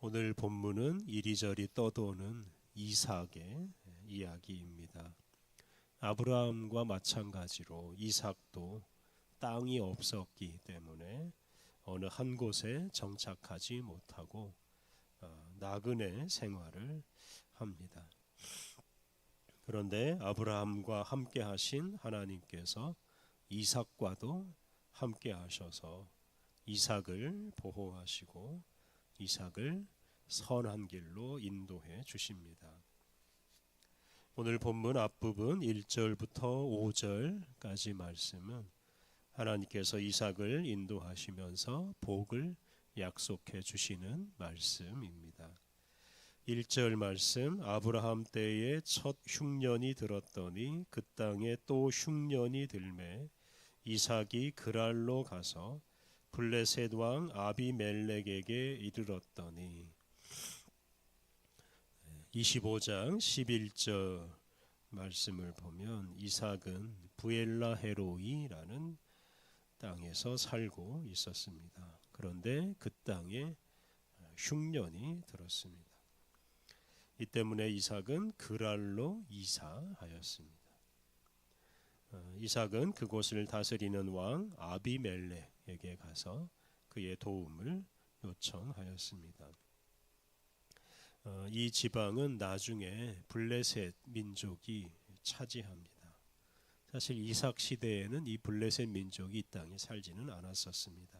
오늘 본문은 이리저리 떠도는 이삭의 이야기입니다. 아브라함과 마찬가지로 이삭도 땅이 없었기 때문에 어느 한 곳에 정착하지 못하고 나그네 생활을 합니다. 그런데 아브라함과 함께 하신 하나님께서 이삭과도 함께 하셔서 이삭을 보호하시고 이삭을 선한 길로 인도해 주십니다. 오늘 본문 앞부분 1절부터 5절까지 말씀은 하나님께서 이삭을 인도하시면서 복을 약속해 주시는 말씀입니다. 1절 말씀, 아브라함 때에 첫 흉년이 들었더니 그 땅에 또 흉년이 들매 이삭이 그랄로 가서 블레셋 왕 아비멜렉에게 이르렀더니 25장 11절 말씀을 보면 이삭은 부엘라 헤로이라는 땅에서 살고 있었습니다. 그런데 그 땅에 흉년이 들었습니다. 이 때문에 이삭은 그랄로 이사하였습니다. 이삭은 그곳을 다스리는 왕 아비멜렉에게 가서 그의 도움을 요청하였습니다. 이 지방은 나중에 블레셋 민족이 차지합니다. 사실 이삭 시대에는 이 블레셋 민족이 이 땅에 살지는 않았었습니다.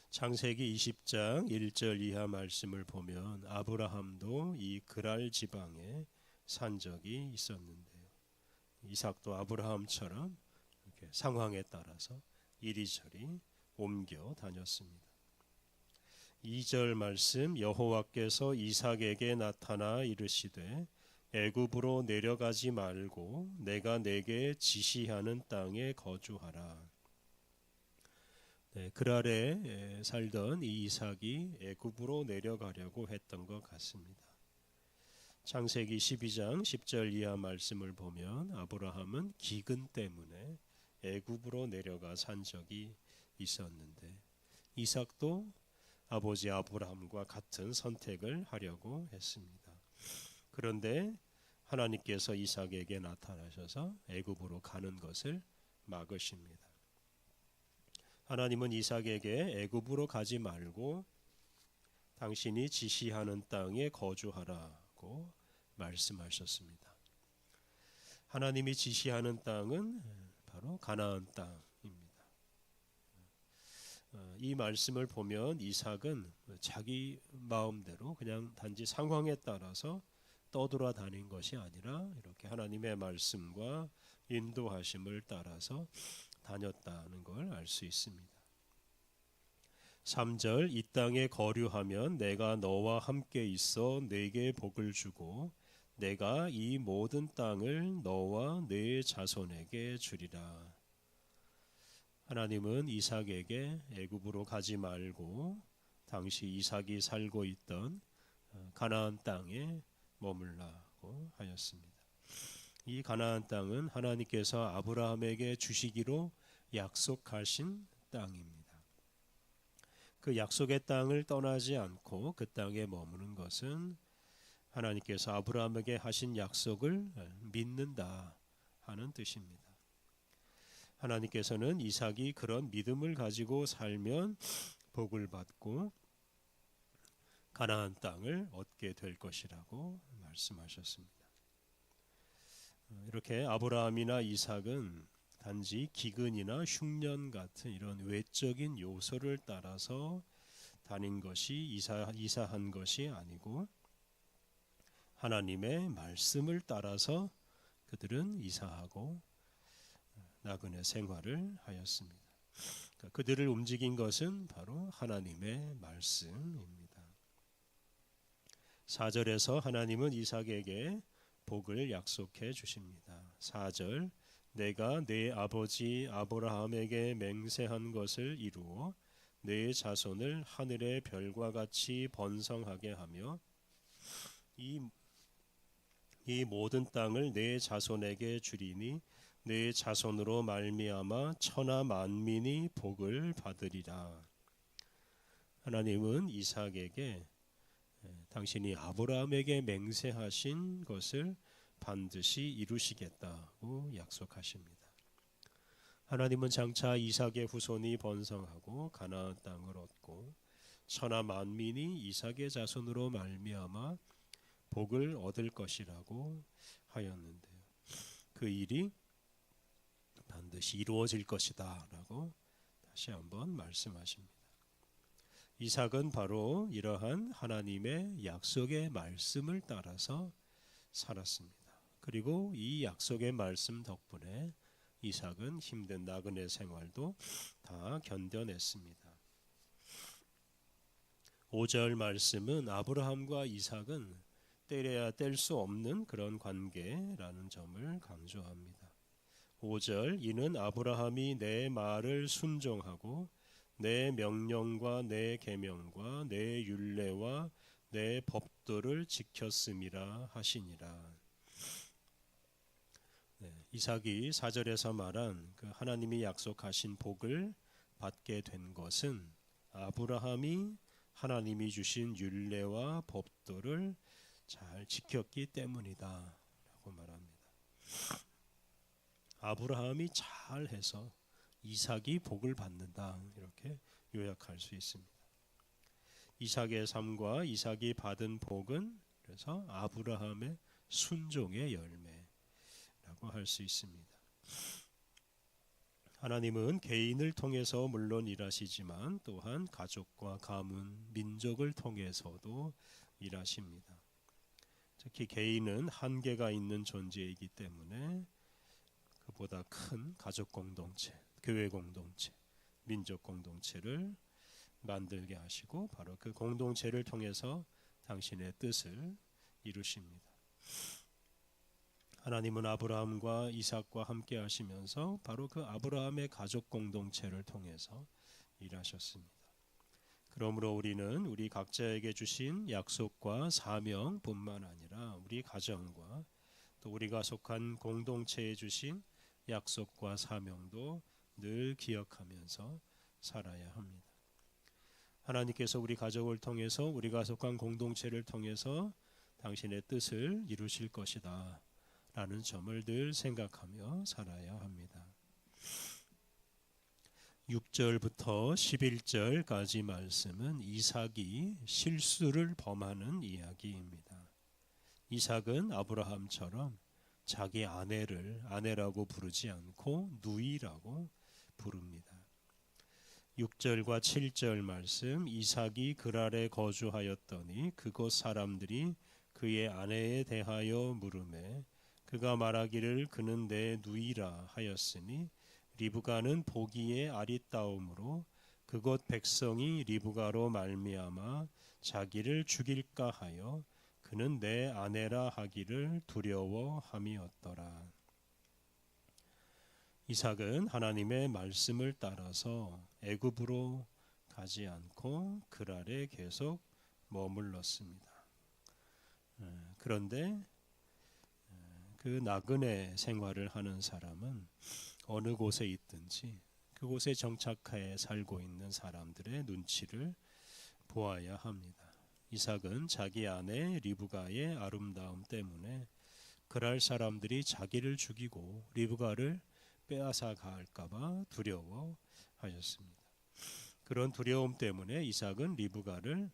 창세기 20장 1절 이하 말씀을 보면 아브라함도 이 그랄 지방에 산 적이 있었는데요. 이삭도 아브라함처럼 이렇게 상황에 따라서 이리저리 옮겨 다녔습니다. 2절 말씀, 여호와께서 이삭에게 나타나 이르시되 애굽으로 내려가지 말고 내가 내게 지시하는 땅에 거주하라. 그랄에 살던 이 이삭이 애굽으로 내려가려고 했던 것 같습니다. 창세기 12장 10절 이하 말씀을 보면 아브라함은 기근 때문에 애굽으로 내려가 산 적이 있었는데 이삭도 아버지 아브라함과 같은 선택을 하려고 했습니다. 그런데 하나님께서 이삭에게 나타나셔서 애굽으로 가는 것을 막으십니다. 하나님은 이삭에게 애굽으로 가지 말고 당신이 지시하는 땅에 거주하라고 말씀하셨습니다. 하나님이 지시하는 땅은 바로 가나안 땅입니다. 이 말씀을 보면 이삭은 자기 마음대로 그냥 단지 상황에 따라서 떠돌아다닌 것이 아니라 이렇게 하나님의 말씀과 인도하심을 따라서 다녔다는 걸 알 수 있습니다. 3절, 이 땅에 거류하면 내가 너와 함께 있어 내게 복을 주고 내가 이 모든 땅을 너와 네 자손에게 주리라. 하나님은 이삭에게 애굽으로 가지 말고 당시 이삭이 살고 있던 가나안 땅에 머물라고 하였습니다. 이 가나안 땅은 하나님께서 아브라함에게 주시기로 약속하신 땅입니다. 그 약속의 땅을 떠나지 않고 그 땅에 머무는 것은 하나님께서 아브라함에게 하신 약속을 믿는다 하는 뜻입니다. 하나님께서는 이삭이 그런 믿음을 가지고 살면 복을 받고 가나안 땅을 얻게 될 것이라고 말씀하셨습니다. 이렇게 아브라함이나 이삭은 단지 기근이나 흉년 같은 이런 외적인 요소를 따라서 다닌 것이 이사한 것이 아니고 하나님의 말씀을 따라서 그들은 이사하고 나그네 생활을 하였습니다. 그들을 움직인 것은 바로 하나님의 말씀입니다. 4절에서 하나님은 이삭에게 복을 약속해 주십니다. 4절, 내가 네 아버지 아브라함에게 맹세한 것을 이루어 네 자손을 하늘의 별과 같이 번성하게 하며 이 모든 땅을 네 자손에게 주리니 네 자손으로 말미암아 천하 만민이 복을 받으리라. 하나님은 이삭에게 당신이 아브라함에게 맹세하신 것을 반드시 이루시겠다고 약속하십니다. 하나님은 장차 이삭의 후손이 번성하고 가나안 땅을 얻고 천하 만민이 이삭의 자손으로 말미암아 복을 얻을 것이라고 하였는데요. 그 일이 반드시 이루어질 것이다 라고 다시 한번 말씀하십니다. 이삭은 바로 이러한 하나님의 약속의 말씀을 따라서 살았습니다. 그리고 이 약속의 말씀 덕분에 이삭은 힘든 나그네 생활도 다 견뎌냈습니다. 5절 말씀은 아브라함과 이삭은 떼려야 뗄 수 없는 그런 관계라는 점을 강조합니다. 5절 이는 아브라함이 내 말을 순종하고 내 명령과 내 계명과 내 율례와 내 법도를 지켰음이라 하시니라. 이삭이 4절에서 말한 그 하나님이 약속하신 복을 받게 된 것은 아브라함이 하나님이 주신 율례와 법도를 잘 지켰기 때문이다 라고 말합니다. 아브라함이 잘해서 이삭이 복을 받는다 이렇게 요약할 수 있습니다. 이삭의 삶과 이삭이 받은 복은 그래서 아브라함의 순종의 열매라고 할 수 있습니다. 하나님은 개인을 통해서 물론 일하시지만 또한 가족과 가문, 민족을 통해서도 일하십니다. 특히 개인은 한계가 있는 존재이기 때문에 그보다 큰 가족 공동체, 교회 공동체, 민족 공동체를 만들게 하시고 바로 그 공동체를 통해서 당신의 뜻을 이루십니다. 하나님은 아브라함과 이삭과 함께 하시면서 바로 그 아브라함의 가족 공동체를 통해서 일하셨습니다. 그러므로 우리는 우리 각자에게 주신 약속과 사명뿐만 아니라 우리 가정과 또 우리가 속한 공동체에 주신 약속과 사명도 늘 기억하면서 살아야 합니다. 하나님께서 우리 가족을 통해서 우리가 속한 공동체를 통해서 당신의 뜻을 이루실 것이다 라는 점을 늘 생각하며 살아야 합니다. 6절부터 11절까지 말씀은 이삭이 실수를 범하는 이야기입니다. 이삭은 아브라함처럼 자기 아내를 아내라고 부르지 않고 누이라고 부릅니다. 6절과 7절 말씀 이삭이 그랄에 거주하였더니 그곳 사람들이 그의 아내에 대하여 물으매 그가 말하기를 그는 내 누이라 하였으니 리브가는 보기에 아리따움으로 그곳 백성이 리브가로 말미암아 자기를 죽일까 하여 그는 내 아내라 하기를 두려워함이었더라. 이삭은 하나님의 말씀을 따라서 애굽으로 가지 않고 그랄에 계속 머물렀습니다. 그런데 그 나그네 생활을 하는 사람은 어느 곳에 있든지 그곳에 정착해 살고 있는 사람들의 눈치를 보아야 합니다. 이삭은 자기 아내 리브가의 아름다움 때문에 그랄 사람들이 자기를 죽이고 리브가를 빼앗아 갈까 봐 두려워하였습니다. 그런 두려움 때문에 이삭은 리브가를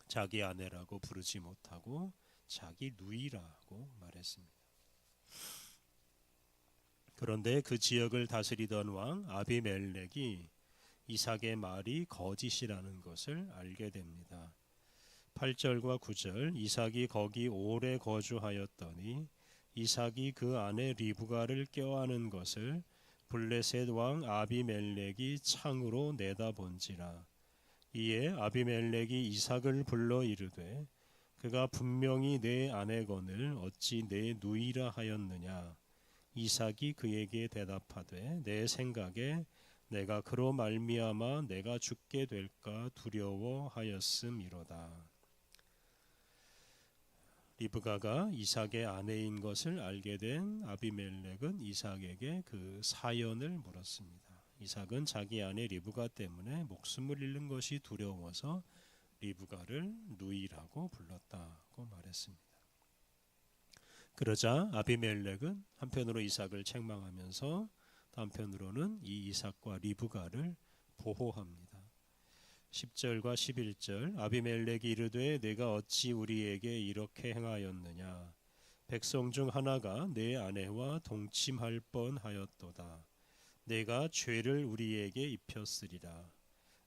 자기 아내라고 부르지 못하고 자기 누이라고 말했습니다. 그런데 그 지역을 다스리던 왕 아비멜렉이 이삭의 말이 거짓이라는 것을 알게 됩니다. 8절과 9절 이삭이 거기 오래 거주하였더니 이삭이 그 아내 리브가를 껴안은 것을 블레셋 왕 아비멜렉이 창으로 내다본지라. 이에 아비멜렉이 이삭을 불러 이르되 그가 분명히 내 아내거늘 어찌 내 누이라 하였느냐. 이삭이 그에게 대답하되 내 생각에 내가 그로 말미암아 내가 죽게 될까 두려워하였음이로다. 리브가가 이삭의 아내인 것을 알게 된 아비멜렉은 이삭에게 그 사연을 물었습니다. 이삭은 자기 아내 리브가 때문에 목숨을 잃는 것이 두려워서 리브가를 누이라고 불렀다고 말했습니다. 그러자 아비멜렉은 한편으로 이삭을 책망하면서 또 한편으로는 이 이삭과 리브가를 보호합니다. 10절과 11절 아비멜렉이 이르되 내가 어찌 우리에게 이렇게 행하였느냐 백성 중 하나가 내 아내와 동침할 뻔하였도다. 내가 죄를 우리에게 입혔으리라.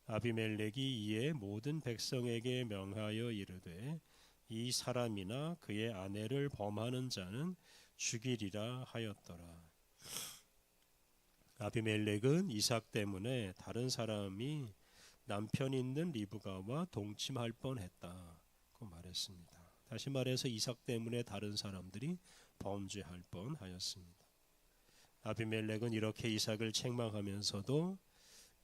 아비멜렉이 이에 모든 백성에게 명하여 이르되 이 사람이나 그의 아내를 범하는 자는 죽이리라 하였더라. 아비멜렉은 이삭 때문에 다른 사람이 남편 있는 리브가와 동침할 뻔했다고 말했습니다. 다시 말해서 이삭 때문에 다른 사람들이 범죄할 뻔하였습니다. 아비멜렉은 이렇게 이삭을 책망하면서도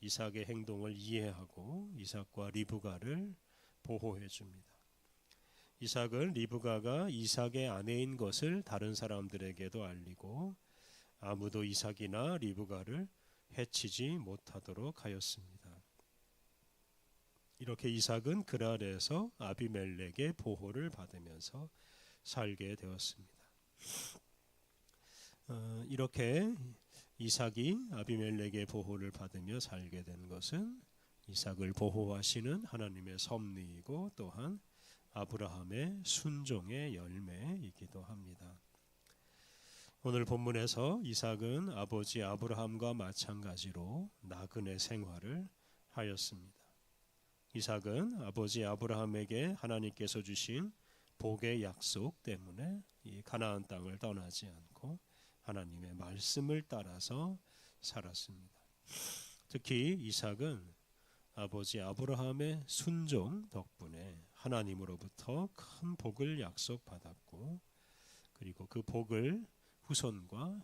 이삭의 행동을 이해하고 이삭과 리브가를 보호해 줍니다. 이삭은 리브가가 이삭의 아내인 것을 다른 사람들에게도 알리고 아무도 이삭이나 리브가를 해치지 못하도록 하였습니다. 이렇게 이삭은 그랄에서 아비멜렉의 보호를 받으면서 살게 되었습니다. 이렇게 이삭이 아비멜렉의 보호를 받으며 살게 된 것은 이삭을 보호하시는 하나님의 섭리이고 또한 아브라함의 순종의 열매이기도 합니다. 오늘 본문에서 이삭은 아버지 아브라함과 마찬가지로 나그네 생활을 하였습니다. 이삭은 아버지 아브라함에게 하나님께서 주신 복의 약속 때문에 이 가나안 땅을 떠나지 않고 하나님의 말씀을 따라서 살았습니다. 특히 이삭은 아버지 아브라함의 순종 덕분에 하나님으로부터 큰 복을 약속받았고 그리고 그 복을 후손과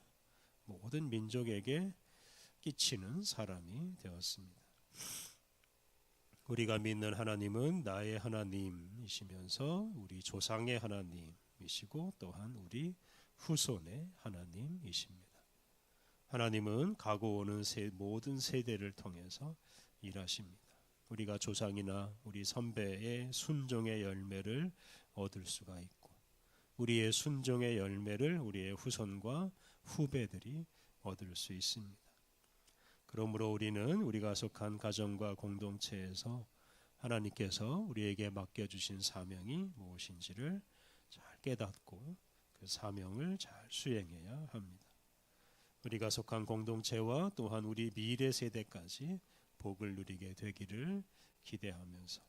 모든 민족에게 끼치는 사람이 되었습니다. 우리가 믿는 하나님은 나의 하나님이시면서 우리 조상의 하나님이시고 또한 우리 후손의 하나님이십니다. 하나님은 가고 오는 모든 세대를 통해서 일하십니다. 우리가 조상이나 우리 선배의 순종의 열매를 얻을 수가 있고 우리의 순종의 열매를 우리의 후손과 후배들이 얻을 수 있습니다. 그러므로 우리는 우리가 속한 가정과 공동체에서 하나님께서 우리에게 맡겨주신 사명이 무엇인지를 잘 깨닫고 그 사명을 잘 수행해야 합니다. 우리가 속한 공동체와 또한 우리 미래 세대까지 복을 누리게 되기를 기대하면서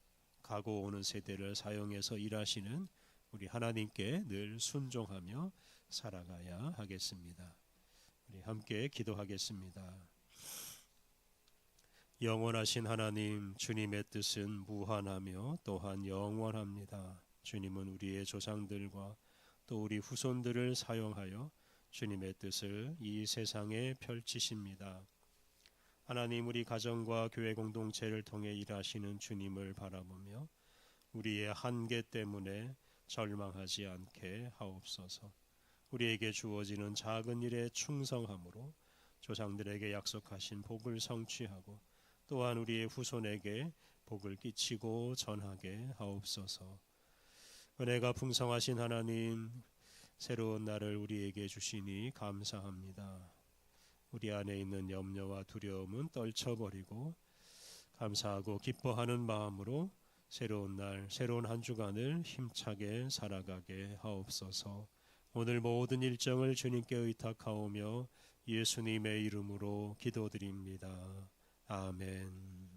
가고 오는 세대를 사용해서 일하시는 우리 하나님께 늘 순종하며 살아가야 하겠습니다. 우리 함께 기도하겠습니다. 영원하신 하나님, 주님의 뜻은 무한하며 또한 영원합니다. 주님은 우리의 조상들과 또 우리 후손들을 사용하여 주님의 뜻을 이 세상에 펼치십니다. 하나님, 우리 가정과 교회 공동체를 통해 일하시는 주님을 바라보며 우리의 한계 때문에 절망하지 않게 하옵소서. 우리에게 주어지는 작은 일에 충성함으로 조상들에게 약속하신 복을 성취하고 또한 우리의 후손에게 복을 끼치고 전하게 하옵소서. 은혜가 풍성하신 하나님, 새로운 날을 우리에게 주시니 감사합니다. 우리 안에 있는 염려와 두려움은 떨쳐버리고 감사하고 기뻐하는 마음으로 새로운 날, 새로운 한 주간을 힘차게 살아가게 하옵소서. 오늘 모든 일정을 주님께 의탁하오며 예수님의 이름으로 기도드립니다. 아멘.